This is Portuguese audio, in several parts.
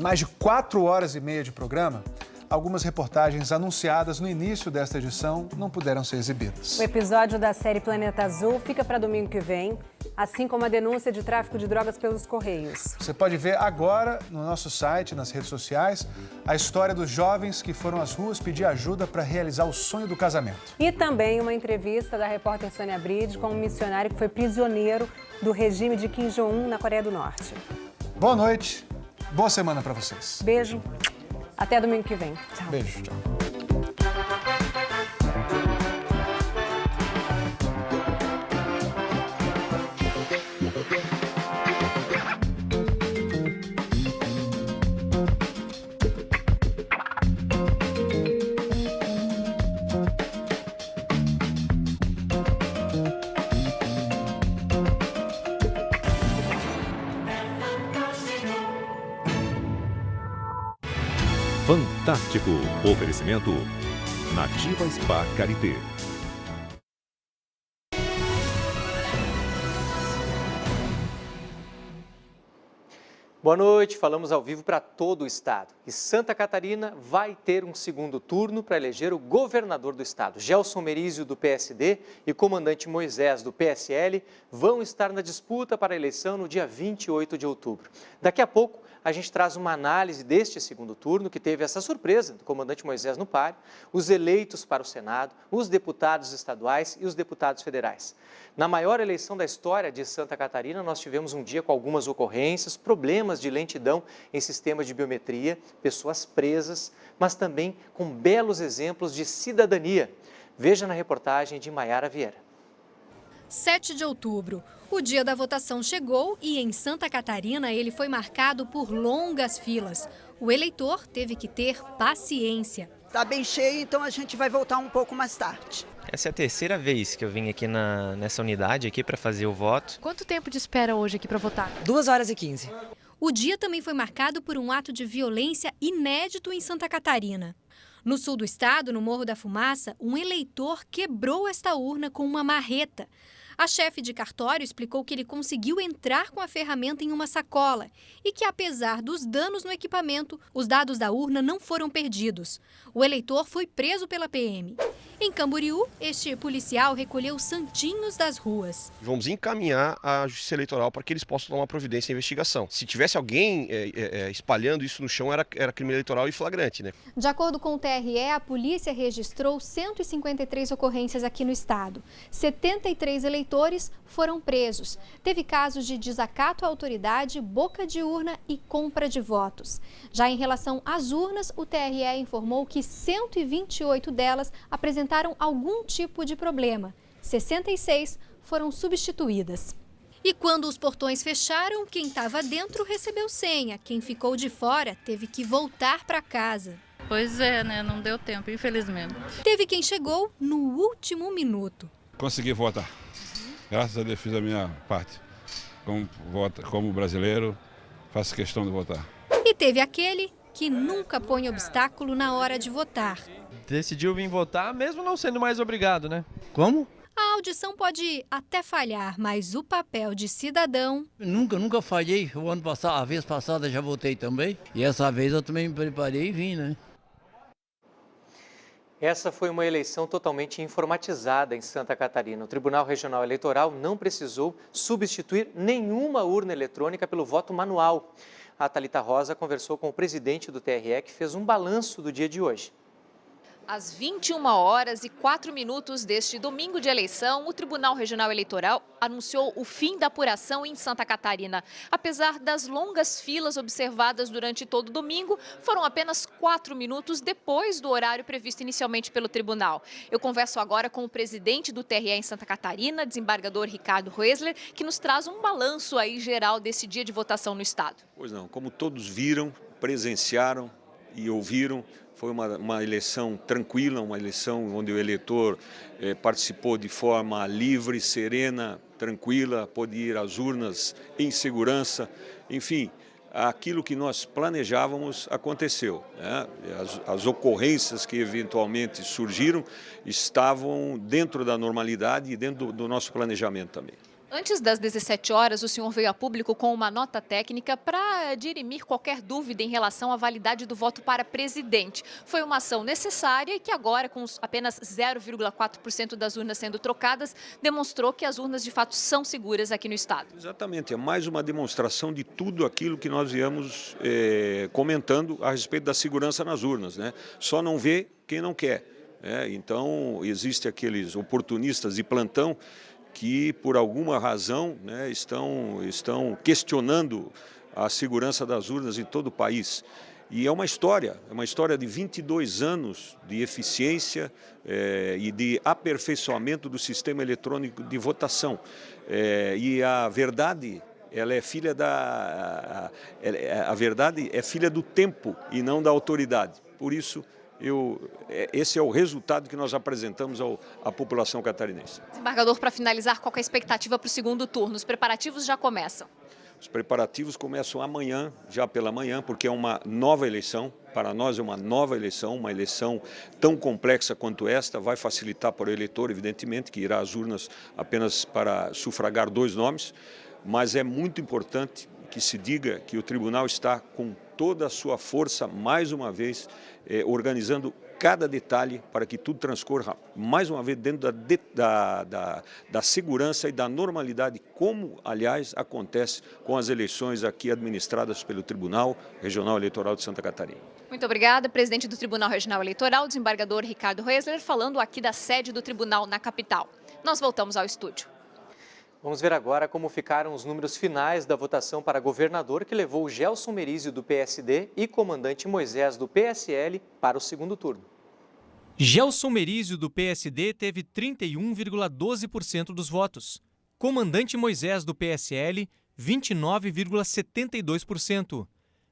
Mais de 4 horas e meia de programa, algumas reportagens anunciadas no início desta edição não puderam ser exibidas. O episódio da série Planeta Azul fica para domingo que vem, assim como a denúncia de tráfico de drogas pelos Correios. Você pode ver agora no nosso site, nas redes sociais, a história dos jovens que foram às ruas pedir ajuda para realizar o sonho do casamento. E também uma entrevista da repórter Sônia Bride com um missionário que foi prisioneiro do regime de Kim Jong-un na Coreia do Norte. Boa noite, boa semana para vocês. Beijo, até domingo que vem. Tchau. Beijo, tchau. Fantástico. Oferecimento Nativa Spa Carité. Boa noite, falamos ao vivo para todo o estado. E Santa Catarina vai ter um segundo turno para eleger o governador do estado. Gelson Merizio, do PSD, e comandante Moisés, do PSL, vão estar na disputa para a eleição no dia 28 de outubro. Daqui a pouco, a gente traz uma análise deste segundo turno, que teve essa surpresa do comandante Moisés no páreo, os eleitos para o Senado, os deputados estaduais e os deputados federais. Na maior eleição da história de Santa Catarina, nós tivemos um dia com algumas ocorrências, problemas de lentidão em sistemas de biometria, pessoas presas, mas também com belos exemplos de cidadania. Veja na reportagem de Maiara Vieira. 7 de outubro. O dia da votação chegou e em Santa Catarina ele foi marcado por longas filas. O eleitor teve que ter paciência. Está bem cheio, então a gente vai voltar um pouco mais tarde. Essa é a terceira vez que eu vim aqui nessa unidade aqui para fazer o voto. Quanto tempo de espera hoje aqui para votar? 2h15. O dia também foi marcado por um ato de violência inédito em Santa Catarina. No sul do estado, no Morro da Fumaça, um eleitor quebrou esta urna com uma marreta. A chefe de cartório explicou que ele conseguiu entrar com a ferramenta em uma sacola e que, apesar dos danos no equipamento, os dados da urna não foram perdidos. O eleitor foi preso pela PM. Em Camboriú, este policial recolheu santinhos das ruas. Vamos encaminhar a Justiça Eleitoral para que eles possam tomar providência e investigação. Se tivesse alguém espalhando isso no chão, era crime eleitoral e flagrante, né? De acordo com o TRE, a polícia registrou 153 ocorrências aqui no estado. 73 eleitores foram presos. Teve casos de desacato à autoridade, boca de urna e compra de votos. Já em relação às urnas, o TRE informou que 128 delas apresentaram algum tipo de problema. 66 foram substituídas. E quando os portões fecharam, quem estava dentro recebeu senha. Quem ficou de fora teve que voltar para casa. Pois é, né? Não deu tempo, infelizmente. Teve quem chegou no último minuto. Consegui votar. Graças a Deus fiz a minha parte. Como brasileiro, faço questão de votar. E teve aquele que nunca põe obstáculo na hora de votar. Decidiu vir votar, mesmo não sendo mais obrigado, né? Como? A audição pode até falhar, mas o papel de cidadão... Nunca falhei. O ano passado, a vez passada já votei também. E essa vez eu também me preparei e vim, né? Essa foi uma eleição totalmente informatizada em Santa Catarina. O Tribunal Regional Eleitoral não precisou substituir nenhuma urna eletrônica pelo voto manual. A Thalita Rosa conversou com o presidente do TRE, que fez um balanço do dia de hoje. Às 21h04 deste domingo de eleição, o Tribunal Regional Eleitoral anunciou o fim da apuração em Santa Catarina. Apesar das longas filas observadas durante todo o domingo, foram apenas 4 minutos depois do horário previsto inicialmente pelo tribunal. Eu converso agora com o presidente do TRE em Santa Catarina, desembargador Ricardo Roesler, que nos traz um balanço aí geral desse dia de votação no estado. Pois não, como todos viram, presenciaram e ouviram, foi uma eleição tranquila, uma eleição onde o eleitor participou de forma livre, serena, tranquila, pôde ir às urnas em segurança. Enfim, aquilo que nós planejávamos aconteceu, né? As ocorrências que eventualmente surgiram estavam dentro da normalidade e dentro do nosso planejamento também. Antes das 17 horas, o senhor veio a público com uma nota técnica para dirimir qualquer dúvida em relação à validade do voto para presidente. Foi uma ação necessária e que agora, com apenas 0,4% das urnas sendo trocadas, demonstrou que as urnas de fato são seguras aqui no estado. Exatamente, é mais uma demonstração de tudo aquilo que nós viemos comentando a respeito da segurança nas urnas, né? Só não vê quem não quer. Então, existem aqueles oportunistas de plantão que, por alguma razão, né, estão questionando a segurança das urnas em todo o país. E é uma história de 22 anos de eficiência e de aperfeiçoamento do sistema eletrônico de votação. E a verdade, ela é filha a verdade é filha do tempo e não da autoridade. Por isso, esse é o resultado que nós apresentamos à população catarinense. Desembargador, para finalizar, qual é a expectativa para o segundo turno? Os preparativos já começam. Os preparativos começam amanhã, já pela manhã, porque é uma nova eleição. Para nós é uma nova eleição, uma eleição tão complexa quanto esta. Vai facilitar para o eleitor, evidentemente, que irá às urnas apenas para sufragar 2 nomes. Mas é muito importante que se diga que o tribunal está com toda a sua força, mais uma vez, organizando cada detalhe para que tudo transcorra, mais uma vez, dentro da segurança e da normalidade, como, aliás, acontece com as eleições aqui administradas pelo Tribunal Regional Eleitoral de Santa Catarina. Muito obrigada, presidente do Tribunal Regional Eleitoral, desembargador Ricardo Reisler, falando aqui da sede do tribunal na capital. Nós voltamos ao estúdio. Vamos ver agora como ficaram os números finais da votação para governador, que levou Gelson Merizio, do PSD, e comandante Moisés, do PSL, para o segundo turno. Gelson Merizio, do PSD, teve 31,12% dos votos. Comandante Moisés, do PSL, 29,72%.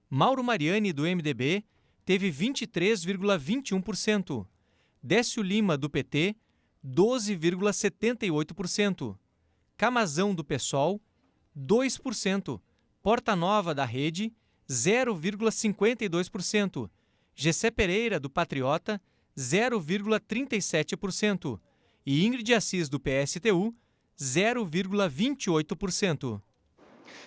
Mauro Mariani, do MDB, teve 23,21%. Décio Lima, do PT, 12,78%. Camazão, do PSOL, 2%. Porta Nova, da Rede, 0,52%. Gessé Pereira, do Patriota, 0,37%. E Ingrid Assis, do PSTU, 0,28%.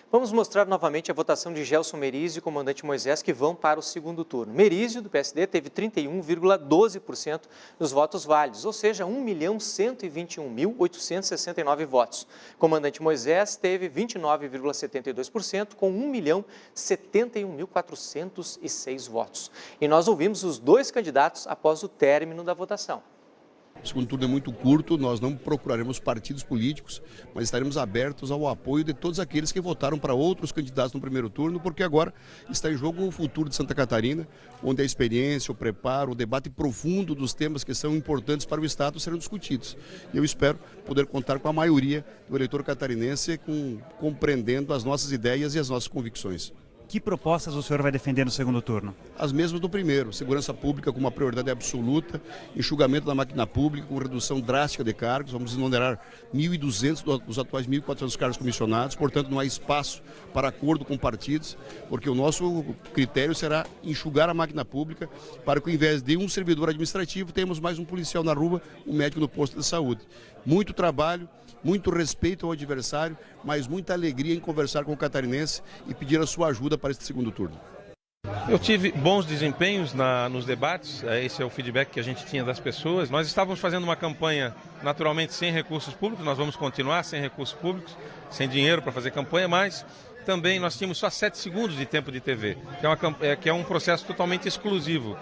Vamos mostrar novamente a votação de Gelson Merizio e comandante Moisés, que vão para o segundo turno. Merizio, do PSD, teve 31,12% dos votos válidos, ou seja, 1.121.869 votos. Comandante Moisés teve 29,72%, com 1.071.406 votos. E nós ouvimos os 2 candidatos após o término da votação. O segundo turno é muito curto, nós não procuraremos partidos políticos, mas estaremos abertos ao apoio de todos aqueles que votaram para outros candidatos no primeiro turno, porque agora está em jogo o futuro de Santa Catarina, onde a experiência, o preparo, o debate profundo dos temas que são importantes para o Estado serão discutidos. E eu espero poder contar com a maioria do eleitor catarinense compreendendo as nossas ideias e as nossas convicções. Que propostas o senhor vai defender no segundo turno? As mesmas do primeiro, segurança pública com uma prioridade absoluta, enxugamento da máquina pública com redução drástica de cargos, vamos exonerar 1.200 dos atuais 1.400 cargos comissionados, portanto não há espaço para acordo com partidos, porque o nosso critério será enxugar a máquina pública para que, ao invés de um servidor administrativo, tenhamos mais um policial na rua, um médico no posto de saúde. Muito trabalho, muito respeito ao adversário, mas muita alegria em conversar com o catarinense e pedir a sua ajuda para este segundo turno. Eu tive bons desempenhos nos debates, esse é o feedback que a gente tinha das pessoas. Nós estávamos fazendo uma campanha naturalmente sem recursos públicos, nós vamos continuar sem recursos públicos, sem dinheiro para fazer campanha, mas também nós tínhamos só 7 segundos de tempo de TV, que é um processo totalmente exclusivo,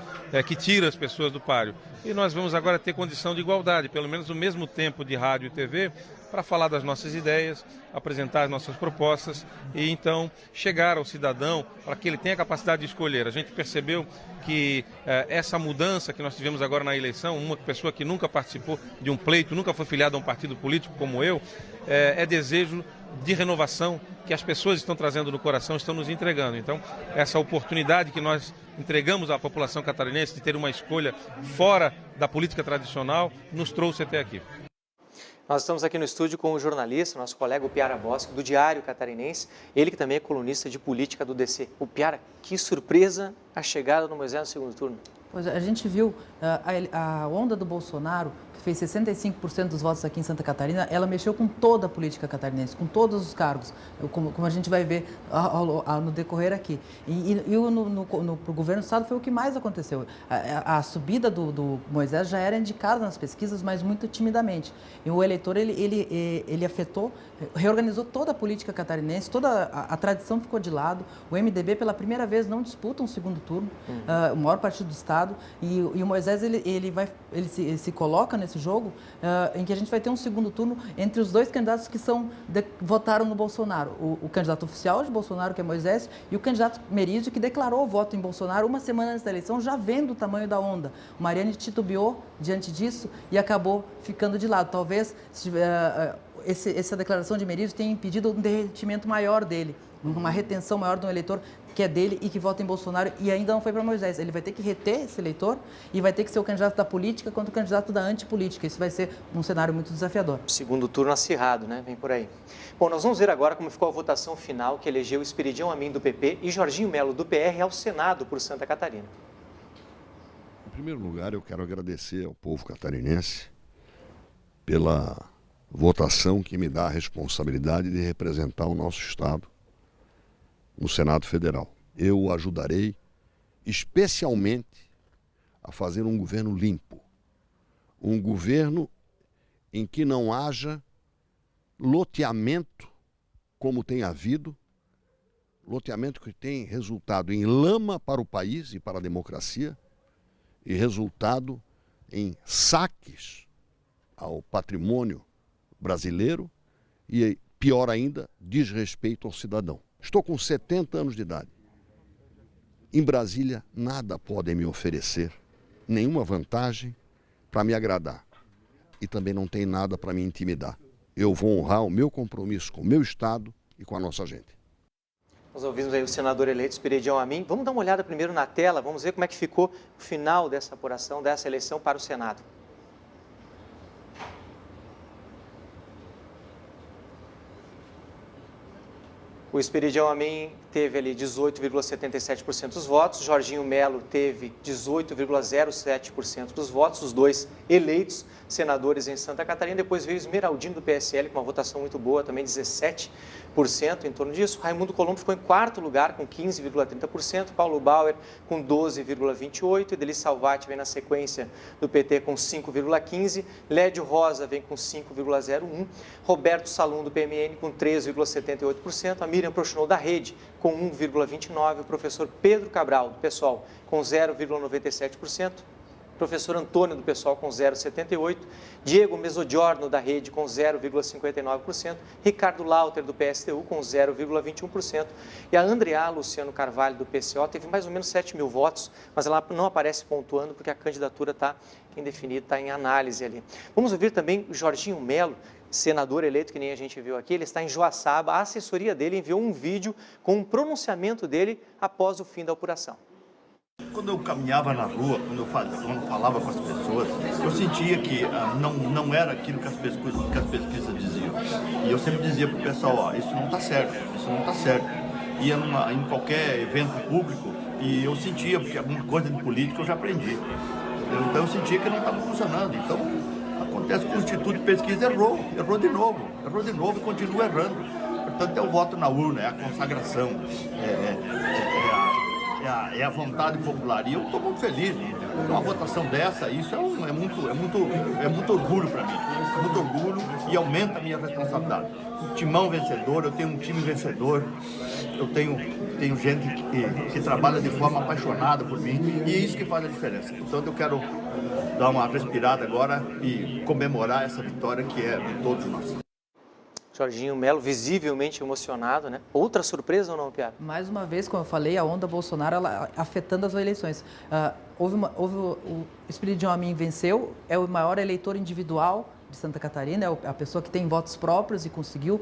que tira as pessoas do páreo. E nós vamos agora ter condição de igualdade, pelo menos o mesmo tempo de rádio e TV, para falar das nossas ideias, apresentar as nossas propostas e então chegar ao cidadão para que ele tenha a capacidade de escolher. A gente percebeu que essa mudança que nós tivemos agora na eleição, uma pessoa que nunca participou de um pleito, nunca foi filiada a um partido político como eu, é desejo de renovação que as pessoas estão trazendo no coração, estão nos entregando. Então, essa oportunidade que nós entregamos à população catarinense de ter uma escolha fora da política tradicional, nos trouxe até aqui. Nós estamos aqui no estúdio com o jornalista, nosso colega, o Piara Bosco, do Diário Catarinense, ele que também é colunista de política do DC. O Piara, que surpresa a chegada do Moisés no segundo turno. Pois a gente viu a onda do Bolsonaro fez 65% dos votos aqui em Santa Catarina, ela mexeu com toda a política catarinense, com todos os cargos, como a gente vai ver no decorrer aqui. Pro governo do estado foi o que mais aconteceu. A subida do Moisés já era indicada nas pesquisas, mas muito timidamente. E o eleitor, ele afetou, reorganizou toda a política catarinense, toda a tradição ficou de lado. O MDB, pela primeira vez, não disputa um segundo turno, o maior partido do estado, e o Moisés, ele se coloca nesse jogo em que a gente vai ter um segundo turno entre os dois candidatos que votaram no Bolsonaro. O candidato oficial de Bolsonaro, que é Moisés, e o candidato Merizio, que declarou voto em Bolsonaro uma semana antes da eleição, já vendo o tamanho da onda. O Mariani titubeou diante disso e acabou ficando de lado. Talvez essa declaração de Merizio tenha impedido um derretimento maior dele, uma retenção maior de um eleitor que é dele e que vota em Bolsonaro, e ainda não foi para Moisés. Ele vai ter que reter esse eleitor e vai ter que ser o candidato da política contra o candidato da antipolítica. Isso vai ser um cenário muito desafiador. Segundo turno acirrado, né? Vem por aí. Bom, nós vamos ver agora como ficou a votação final que elegeu Esperidião Amin, do PP, e Jorginho Melo, do PR, ao Senado por Santa Catarina. Em primeiro lugar, eu quero agradecer ao povo catarinense pela votação que me dá a responsabilidade de representar o nosso estado no Senado Federal. Eu ajudarei especialmente a fazer um governo limpo, um governo em que não haja loteamento como tem havido, loteamento que tem resultado em lama para o país e para a democracia e resultado em saques ao patrimônio brasileiro e, pior ainda, desrespeito ao cidadão. Estou com 70 anos de idade. Em Brasília, nada podem me oferecer, nenhuma vantagem para me agradar. E também não tem nada para me intimidar. Eu vou honrar o meu compromisso com o meu Estado e com a nossa gente. Nós ouvimos aí o senador eleito Esperidião Amin. Vamos dar uma olhada primeiro na tela, vamos ver como é que ficou o final dessa apuração, dessa eleição para o Senado. O Esperidião Amin teve ali 18,77% dos votos, Jorginho Melo teve 18,07% dos votos, os dois eleitos senadores em Santa Catarina. Depois veio Esmeraldino, do PSL, com uma votação muito boa, também 17% em torno disso. Raimundo Colombo ficou em quarto lugar, com 15,30%, Paulo Bauer com 12,28%, Edeli Salvati vem na sequência do PT com 5,15%, Lédio Rosa vem com 5,01%, Roberto Salum, do PMN, com 3,78%, a Miriam Prochnow, da Rede, com 1,29%, o professor Pedro Cabral, do PSOL, com 0,97%, professor Antônio, do PSOL, com 0,78%, Diego Mesodiorno, da Rede, com 0,59%, Ricardo Lauter, do PSTU, com 0,21%, e a Andrea Luciano Carvalho, do PCO, teve mais ou menos 7 mil votos, mas ela não aparece pontuando porque a candidatura está indefinida, está em análise ali. Vamos ouvir também o Jorginho Melo, senador eleito, que nem a gente viu aqui. Ele está em Joaçaba. A assessoria dele enviou um vídeo com um pronunciamento dele após o fim da apuração. Quando eu caminhava na rua, quando eu falava com as pessoas, eu sentia que não era aquilo que as pesquisas diziam. E eu sempre dizia para o pessoal, ó, isso não está certo, isso não está certo. Ia em qualquer evento público e eu sentia, porque alguma coisa de política eu já aprendi. Então eu sentia que não estava funcionando. Então acontece que o Instituto de Pesquisa errou de novo e continua errando. Portanto, é o voto na urna, é a consagração, é a vontade popular. E eu estou muito feliz com uma votação dessa. Isso é muito orgulho para mim. É muito orgulho e aumenta a minha responsabilidade. Um timão vencedor, eu tenho um time vencedor, eu tenho gente que trabalha de forma apaixonada por mim e é isso que faz a diferença. Portanto, eu quero dar uma respirada agora e comemorar essa vitória que é de todos nós. Jorginho Melo, visivelmente emocionado, né? Outra surpresa ou não, Piara? Mais uma vez, como eu falei, a onda Bolsonaro ela afetando as eleições. O Esperidião Amin venceu, é o maior eleitor individual de Santa Catarina, é a pessoa que tem votos próprios e conseguiu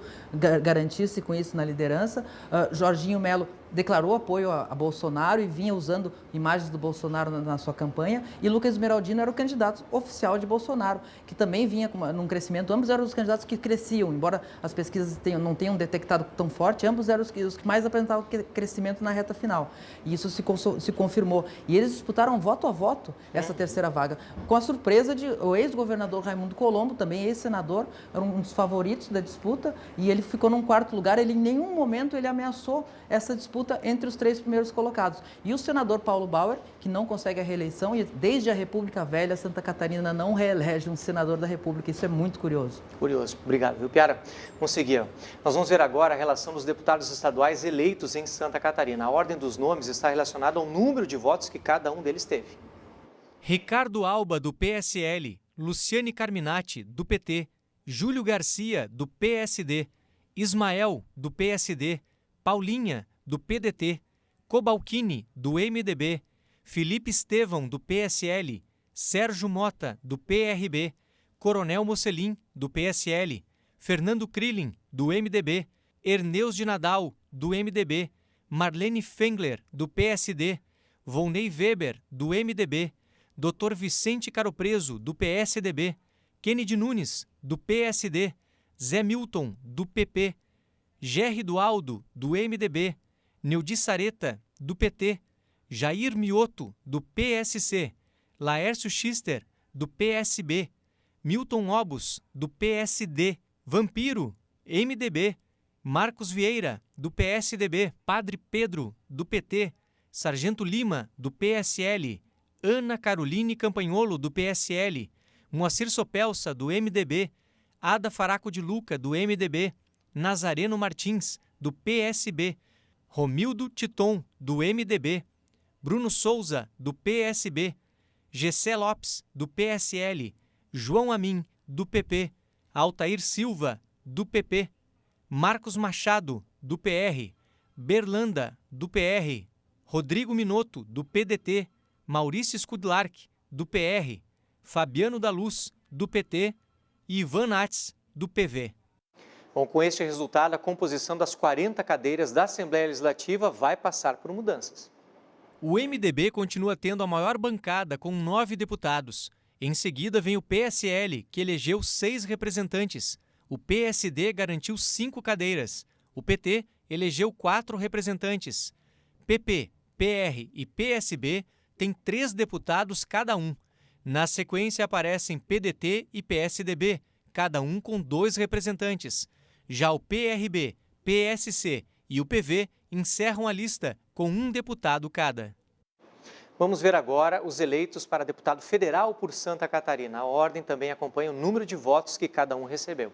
garantir-se com isso na liderança. Jorginho Melo declarou apoio a Bolsonaro e vinha usando imagens do Bolsonaro na sua campanha, e Lucas Esmeraldino era o candidato oficial de Bolsonaro, que também vinha num crescimento. Ambos eram os candidatos que cresciam, embora as pesquisas não tenham detectado tão forte, ambos eram os que mais apresentavam crescimento na reta final. E isso se confirmou. E eles disputaram voto a voto essa terceira vaga, com a surpresa de o ex-governador Raimundo Colombo, também ex-senador, era um dos favoritos da disputa, e ele ficou num quarto lugar. Ele, em nenhum momento, ele ameaçou essa disputa entre os 3 primeiros colocados. E o senador Paulo Bauer, que não consegue a reeleição, e desde a República Velha, Santa Catarina não reelege um senador da República. Isso é muito curioso. Curioso. Obrigado, viu, Piara? Vamos seguir. Nós vamos ver agora a relação dos deputados estaduais eleitos em Santa Catarina. A ordem dos nomes está relacionada ao número de votos que cada um deles teve. Ricardo Alba, do PSL, Luciane Carminati, do PT, Júlio Garcia, do PSD, Ismael, do PSD, Paulinha, do PDT, Cobalcini, do MDB, Felipe Estevão, do PSL, Sérgio Mota, do PRB, Coronel Mocelin, do PSL, Fernando Krillin, do MDB, Erneus de Nadal, do MDB, Marlene Fengler, do PSD, Volney Weber, do MDB, Dr. Vicente Caropreso, do PSDB, Kennedy Nunes, do PSD, Zé Milton, do PP, Gerry Dualdo, do MDB, Neudi Sareta, do PT, Jair Mioto, do PSC, Laércio Schister, do PSB, Milton Obus, do PSD, Vampiro, MDB, Marcos Vieira, do PSDB, Padre Pedro, do PT, Sargento Lima, do PSL, Ana Caroline Campanholo, do PSL, Moacir Sopelsa, do MDB, Ada Faraco de Luca, do MDB, Nazareno Martins, do PSB, Romildo Titon, do MDB, Bruno Souza, do PSB, Gessé Lopes, do PSL, João Amin, do PP, Altair Silva, do PP, Marcos Machado, do PR, Berlanda, do PR, Rodrigo Minotto, do PDT, Maurício Skudlark, do PR, Fabiano da Luz, do PT e Ivan Nats, do PV. Bom, com este resultado, a composição das 40 cadeiras da Assembleia Legislativa vai passar por mudanças. O MDB continua tendo a maior bancada, com 9 deputados. Em seguida vem o PSL, que elegeu 6 representantes. O PSD garantiu 5 cadeiras. O PT elegeu 4 representantes. PP, PR e PSB têm 3 deputados cada um. Na sequência aparecem PDT e PSDB, cada um com 2 representantes. Já o PRB, PSC e o PV encerram a lista com 1 deputado cada. Vamos ver agora os eleitos para deputado federal por Santa Catarina. A ordem também acompanha o número de votos que cada um recebeu.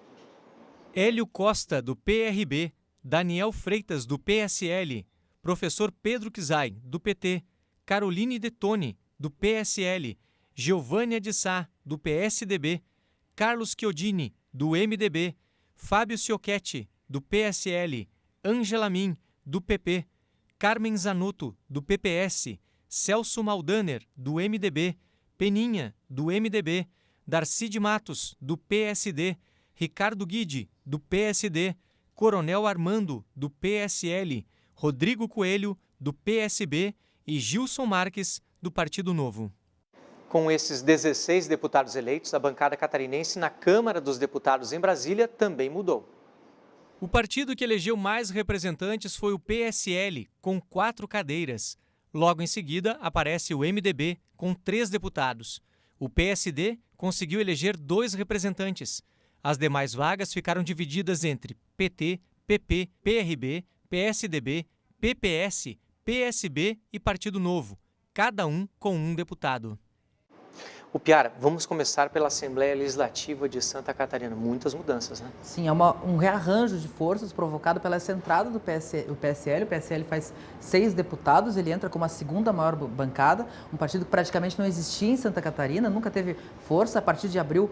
Hélio Costa, do PRB, Daniel Freitas, do PSL, professor Pedro Kizai, do PT, Caroline Detoni, do PSL, Giovânia de Sá, do PSDB, Carlos Chiodini, do MDB, Fábio Ciocchetti, do PSL, Ângela Min, do PP, Carmen Zanotto, do PPS, Celso Maldaner, do MDB, Peninha, do MDB, Darcy de Matos, do PSD, Ricardo Guide, do PSD, Coronel Armando, do PSL, Rodrigo Coelho, do PSB e Gilson Marques, do Partido Novo. Com esses 16 deputados eleitos, a bancada catarinense na Câmara dos Deputados em Brasília também mudou. O partido que elegeu mais representantes foi o PSL, com 4 cadeiras. Logo em seguida, aparece o MDB, com 3 deputados. O PSD conseguiu eleger 2 representantes. As demais vagas ficaram divididas entre PT, PP, PRB, PSDB, PPS, PSB e Partido Novo, cada um com 1 deputado. O Piara, vamos começar pela Assembleia Legislativa de Santa Catarina. Muitas mudanças, né? Sim, é um rearranjo de forças provocado pela essa entrada do PSL. O PSL faz 6 deputados, ele entra como a segunda maior bancada, um partido que praticamente não existia em Santa Catarina, nunca teve força. A partir de abril,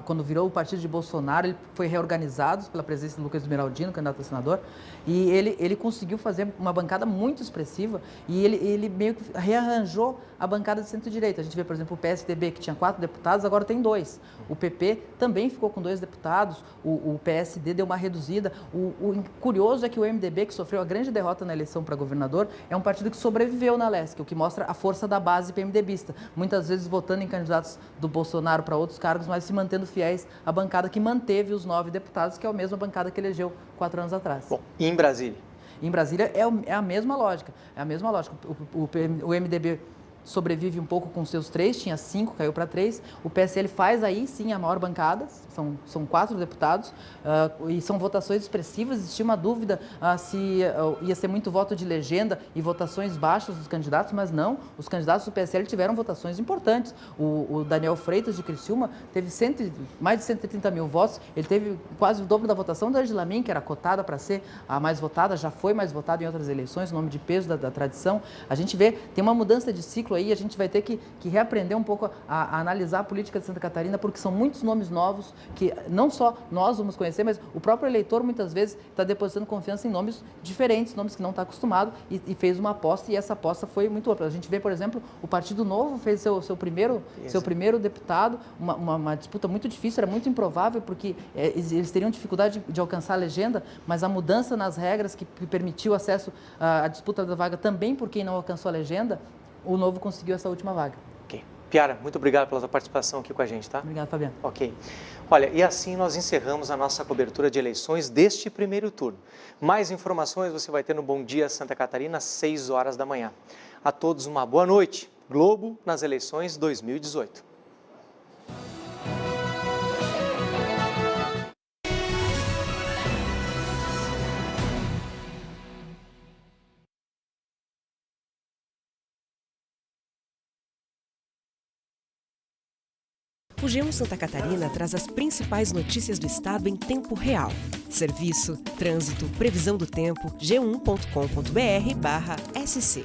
quando virou o partido de Bolsonaro, ele foi reorganizado pela presença de Lucas Esmeraldino, candidato a senador, e ele conseguiu fazer uma bancada muito expressiva e ele meio que rearranjou a bancada de centro-direita. A gente vê, por exemplo, o PSDB, que tinha 4 deputados, agora tem 2. O PP também ficou com 2 deputados, o PSD deu uma reduzida. O curioso é que o MDB, que sofreu a grande derrota na eleição para governador, é um partido que sobreviveu na LESC, o que mostra a força da base PMDBista. Muitas vezes votando em candidatos do Bolsonaro para outros cargos, mas se mantendo fiéis à bancada que manteve os 9 deputados, que é a mesma bancada que elegeu 4 anos atrás. Bom, e em Brasília? Em Brasília é a mesma lógica. É a mesma lógica. O MDB sobrevive um pouco com seus 3, tinha 5, caiu para 3. O PSL faz aí sim a maior bancada, são 4 deputados, e são votações expressivas. Existia uma dúvida se ia ser muito voto de legenda e votações baixas dos candidatos, mas não, os candidatos do PSL tiveram votações importantes. O Daniel Freitas de Criciúma teve mais de 130 mil votos, ele teve quase o dobro da votação da Angela Min, que era cotada para ser a mais votada, já foi mais votada em outras eleições, nome de peso da tradição. A gente vê, tem uma mudança de ciclo aí, a gente vai ter que reaprender um pouco a analisar a política de Santa Catarina, porque são muitos nomes novos que não só nós vamos conhecer, mas o próprio eleitor muitas vezes está depositando confiança em nomes diferentes, nomes que não está acostumado, e fez uma aposta, e essa aposta foi muito ampla. A gente vê, por exemplo, o Partido Novo fez seu primeiro deputado, uma disputa muito difícil, era muito improvável, porque eles teriam dificuldade de alcançar a legenda, mas a mudança nas regras que permitiu acesso à disputa da vaga também por quem não alcançou a legenda, o Novo conseguiu essa última vaga. Ok. Piara, muito obrigado pela sua participação aqui com a gente, tá? Obrigado, Fabiano. Ok. Olha, e assim nós encerramos a nossa cobertura de eleições deste primeiro turno. Mais informações você vai ter no Bom Dia Santa Catarina, às 6 horas da manhã. A todos uma boa noite. Globo nas eleições 2018. O G1 Santa Catarina traz as principais notícias do estado em tempo real. Serviço, trânsito, previsão do tempo, g1.com.br/SC.